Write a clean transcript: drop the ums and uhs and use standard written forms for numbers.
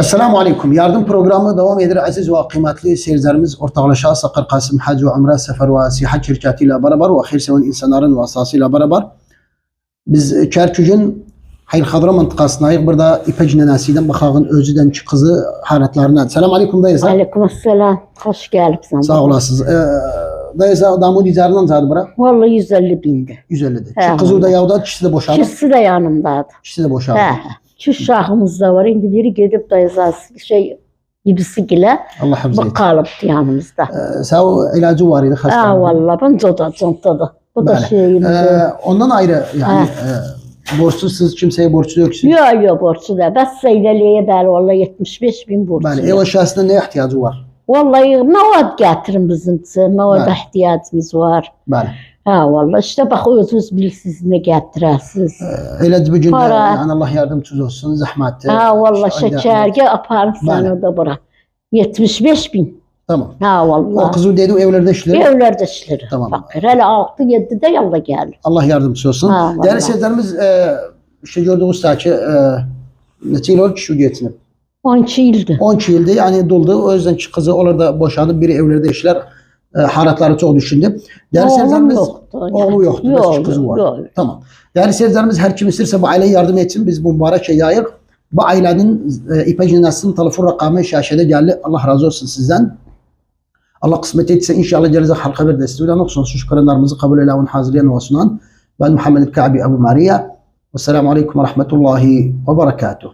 Esselamu Aleyküm. Yardım programı devam eder aziz ve kıymetli seyircilerimiz. Ortaklaşa Sakır Kasım Hac ve Umre Sefer ve Sihat şirketiyle beraber ve hayırseven insanların vasıtasıyla beraber biz Kerkük'ün Hayır Hadra mıntıkasındayız. Burada İpek Nenesi'den Bakağın özüden kızı haretlerinden. Selamun Aleyküm dayıza. Aleykümselam. Hoş geldin. Sağ olasınız. Dayıza damın icarından zaten bırak. Vallahi 150 bindi. 150'de. He. Şu kızı da yavda kişisi de boşaldı. İkisi de yanımdaydı. Kişisi de boşaldı. He. Şu şahımız da var. Şimdi biri gidip dayızası gibisi gile Allah hafız etsin. kalıptı yanımızda. Sağ ilacı var idi hasta. Ha vallahi ben da çantada. Bu da Böyle. şeyimdi. Ondan ayrı yani borçsuz siz kimseye borçlu yoksunuz. Yok borçlu da. Bas seyleliğe beri vallahi 75 bin borçlu. Yani ev aşağısında ne ihtiyacı var? Vallahi mavad getirin bizim için. Mavad Bəli. ihtiyacımız var. Bəli. Ha vallahi işte bak özünüz bilirsiniz ne getirsiniz. Elə bu gün Para. yani Allah yardımcınız olsun, zahmetli. Ha vallahi şekerge aparın sen Bəli. orada bırak. 75 bin. Tamam. Ha O vallahi. kızı dedi evlerde işler. Evlerde işleri. Tamam. Fakir. Hele 6-7'de yolla gelir. Allah yardımcısı olsun. Ha, vallahi. Değerli seyircilerimiz işte gördüğünüz ki neçə il oldu ki şu geçinip? 12 yıldı. 12 yıldır yani doldu. O yüzden ki kızı orada boşandı. Biri evlerde işler. Haratları çok düşündü. Değerli Oğlum seyircilerimiz yoktu. oğlu yoktu. Yok, kızı var. Yok. Tamam. Değerli seyircilerimiz her kim isterse bu aileye yardım etsin. Biz bu mübarek yayık. Bu ailenin İpek Nenesi'nin telefon rakamı şaşede geldi. Allah razı olsun sizden. Allah kısmet etse inşallah gelecek halka bir desteğiyle olsun. Şükranlarımızı kabul eyle ve hazırlayan ve sunan. Ben Muhammed Ka'bi Ebu Maria. Vesselamu Aleyküm ve Rahmetullahi ve Berekatuhu.